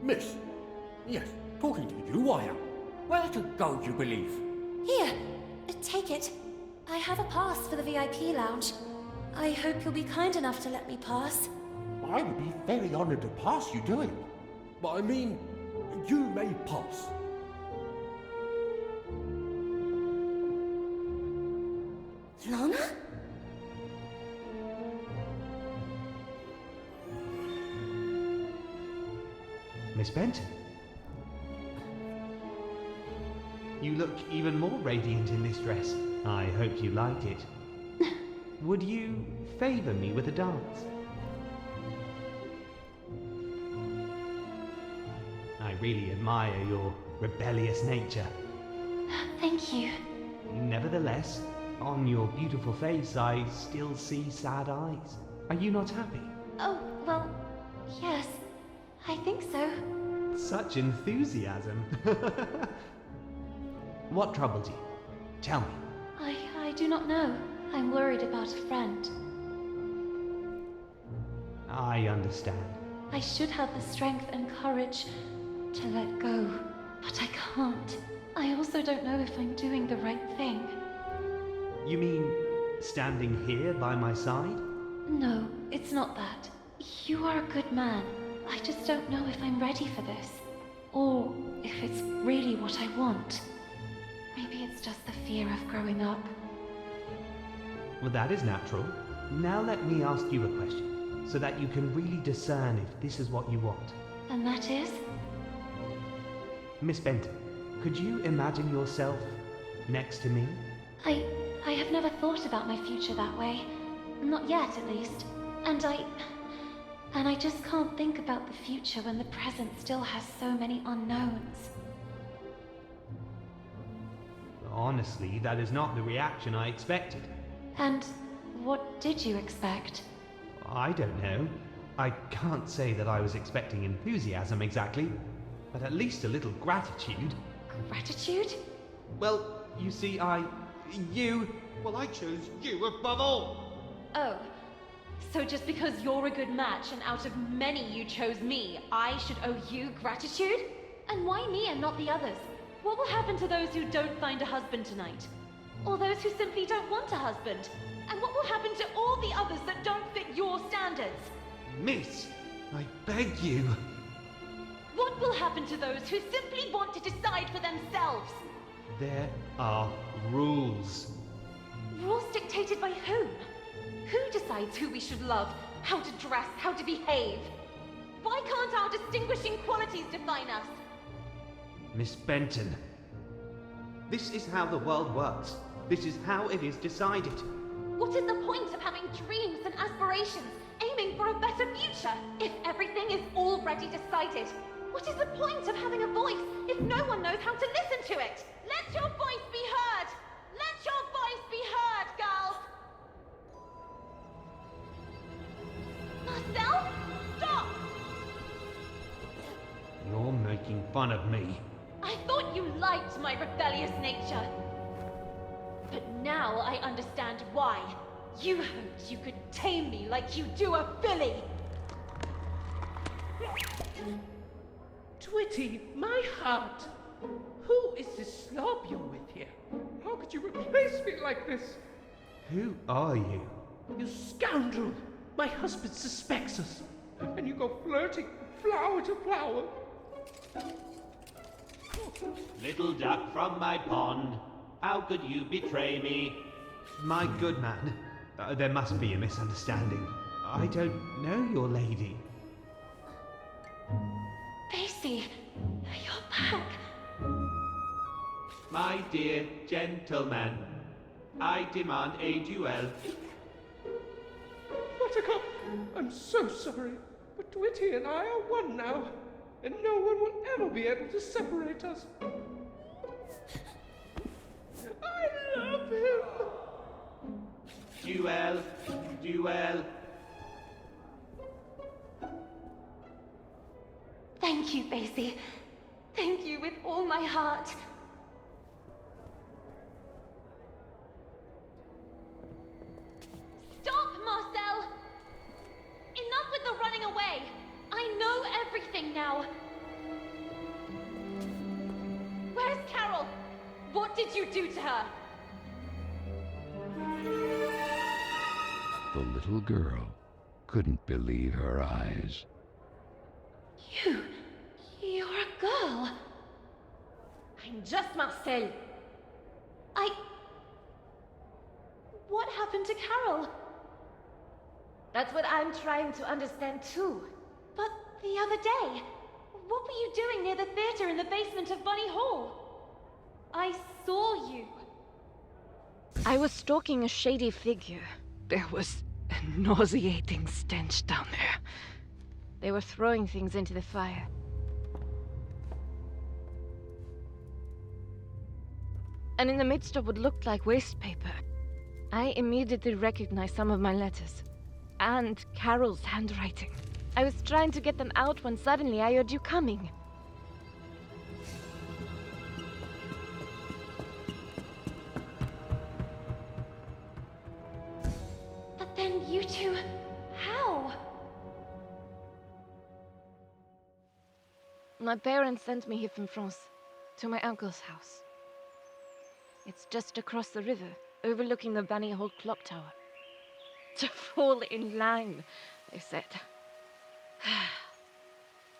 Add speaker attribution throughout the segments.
Speaker 1: Miss. Yes, talking to you I am. Where to go, you believe?
Speaker 2: Here, take it. I have a pass for the VIP lounge. I hope you'll be kind enough to let me pass.
Speaker 1: I would be very honoured to pass you to him. But I mean, you may pass.
Speaker 2: Lana?
Speaker 3: Miss Benton? You look even more radiant in this dress. I hope you like it. Would you favour me with a dance? I really admire your rebellious nature.
Speaker 2: Thank you.
Speaker 3: Nevertheless, on your beautiful face I still see sad eyes. Are you not happy?
Speaker 2: Oh, well, yes. I think so.
Speaker 3: Such enthusiasm. What troubled you? Tell me.
Speaker 2: I do not know. I'm worried about a friend.
Speaker 3: I understand.
Speaker 2: I should have the strength and courage to let go, but I can't. I also don't know if I'm doing the right thing.
Speaker 3: You mean standing here by my side?
Speaker 2: No, it's not that. You are a good man. I just don't know if I'm ready for this. Or if it's really what I want. Maybe it's just the fear of growing up.
Speaker 3: Well, that is natural. Now let me ask you a question, so that you can really discern if this is what you want.
Speaker 2: And that is?
Speaker 3: Miss Benton, could you imagine yourself next to me?
Speaker 2: I have never thought about my future that way. Not yet, at least. And I just can't think about the future when the present still has so many unknowns.
Speaker 3: Honestly, that is not the reaction I expected.
Speaker 2: And what did you expect?
Speaker 3: I don't know. I can't say that I was expecting enthusiasm exactly, but at least a little gratitude.
Speaker 2: Gratitude?
Speaker 3: Well, you see, well, I chose you above all.
Speaker 4: Oh, so just because you're a good match and out of many you chose me, I should owe you gratitude? And why me and not the others? What will happen to those who don't find a husband tonight? Or those who simply don't want a husband? And what will happen to all the others that don't fit your standards?
Speaker 3: Miss, I beg you.
Speaker 4: What will happen to those who simply want to decide for themselves?
Speaker 3: There are rules.
Speaker 4: Rules dictated by whom? Who decides who we should love, how to dress, how to behave? Why can't our distinguishing qualities define us?
Speaker 3: Miss Benton, this is how the world works. This is how it is decided.
Speaker 4: What is the point of having dreams and aspirations, aiming for a better future, if everything is already decided? What is the point of having a voice if no one knows how to listen to it? Let your voice be heard! Let your voice be heard, girls! Marcel, stop!
Speaker 3: You're making fun of me.
Speaker 4: I thought you liked my rebellious nature. But now I understand why. You hoped you could tame me like you do a filly.
Speaker 5: Twitty, my heart! Who is this slob you're with here? How could you replace me like this?
Speaker 3: Who are you?
Speaker 5: You scoundrel! My husband suspects us. And you go flirting flower to flower.
Speaker 6: Little duck from my pond, how could you betray me?
Speaker 3: My good man, there must be a misunderstanding. I don't know your lady.
Speaker 2: Basie, you're back.
Speaker 6: My dear gentleman, I demand a duel.
Speaker 5: Buttercup, I'm so sorry, but Twitty and I are one now, and no one will ever be able to separate us. I love him!
Speaker 6: Duel, duel.
Speaker 2: Thank you, Basie. Thank you with all my heart.
Speaker 4: Stop, Marcel! Enough with the running away! I know everything now. Carole? What did you do to her?
Speaker 7: The little girl couldn't believe her eyes.
Speaker 2: You're a girl.
Speaker 4: I'm just Marcel. What happened to Carole? That's what I'm trying to understand too. But the other day, what were you doing near the theater in the basement of Bunny Hall? I saw you.
Speaker 8: I was stalking a shady figure. There was a nauseating stench down there. They were throwing things into the fire. And in the midst of what looked like waste paper, I immediately recognized some of my letters. And Carole's handwriting. I was trying to get them out when suddenly I heard you coming.
Speaker 2: But then you two... How?
Speaker 8: My parents sent me here from France, to my uncle's house. It's just across the river, overlooking the Bunny Hole clock tower. To fall in line, they said.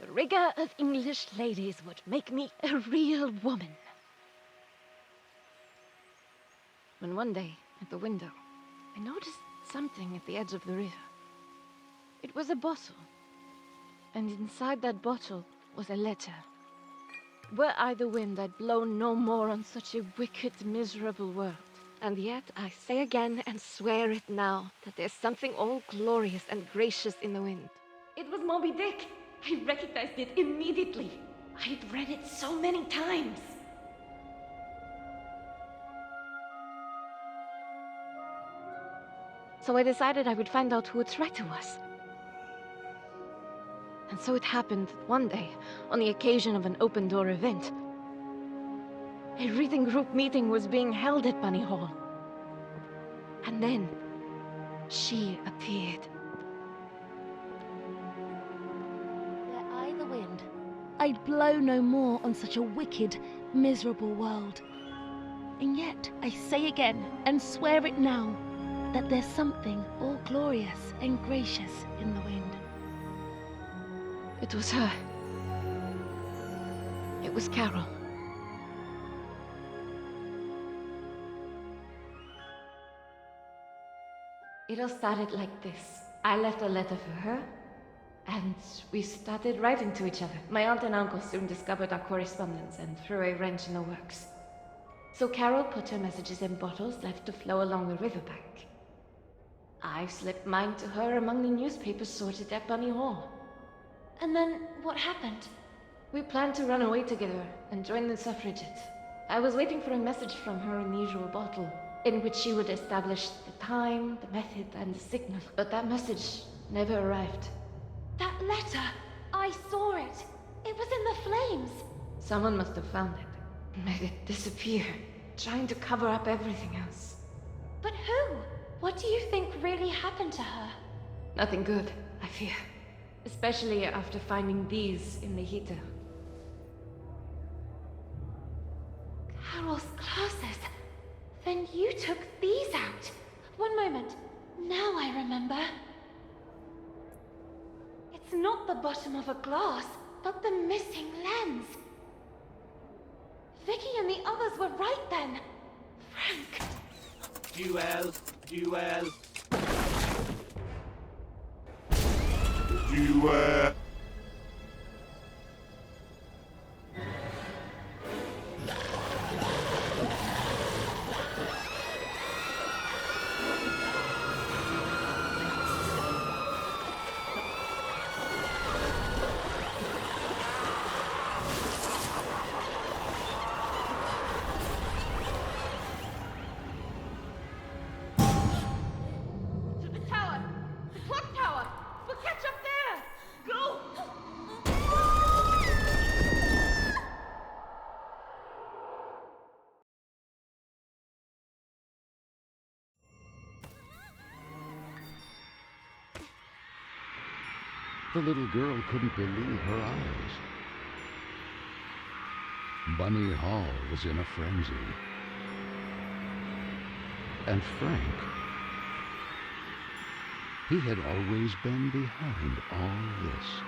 Speaker 8: The rigor of English ladies would make me a real woman. When one day, at the window, I noticed something at the edge of the river. It was a bottle, and inside that bottle was a letter. Were I the wind, I'd blow no more on such a wicked, miserable world. And yet I say again and swear it now that there's something all glorious and gracious in the wind.
Speaker 4: It was Moby Dick. I recognized it immediately. I'd read it so many times.
Speaker 8: So I decided I would find out who a traitor was. And so it happened that one day, on the occasion of an open-door event, a reading group meeting was being held at Bunny Hall. And then, she appeared.
Speaker 9: Were I the wind, I'd blow no more on such a wicked, miserable world. And yet, I say again, and swear it now, that there's something all glorious and gracious in the wind.
Speaker 8: It was her. It was Carole.
Speaker 4: It all started like this. I left a letter for her, and we started writing to each other. My aunt and uncle soon discovered our correspondence and threw a wrench in the works. So Carole put her messages in bottles left to flow along the riverbank. I slipped mine to her among the newspapers sorted at Bunny Hall.
Speaker 2: And then what happened?
Speaker 4: We planned to run away together and join the suffragettes. I was waiting for a message from her in the usual bottle, in which she would establish the time, the method, and the signal. But that message never arrived.
Speaker 2: That letter! I saw it! It was in the flames!
Speaker 4: Someone must have found it, made it disappear, trying to cover up everything else.
Speaker 2: But who? What do you think really happened to her?
Speaker 4: Nothing good, I fear. Especially after finding these in the heater.
Speaker 2: Carole's glasses. Then you took these out. One moment. Now I remember. It's not the bottom of a glass, but the missing lens. Vicky and the others were right then. Frank.
Speaker 6: Duel.
Speaker 7: Duel.
Speaker 4: To the tower! The clock tower! We'll catch up there! Go!
Speaker 7: The little girl couldn't believe her eyes. Bunny Hall was in a frenzy. And Frank, he had always been behind all this.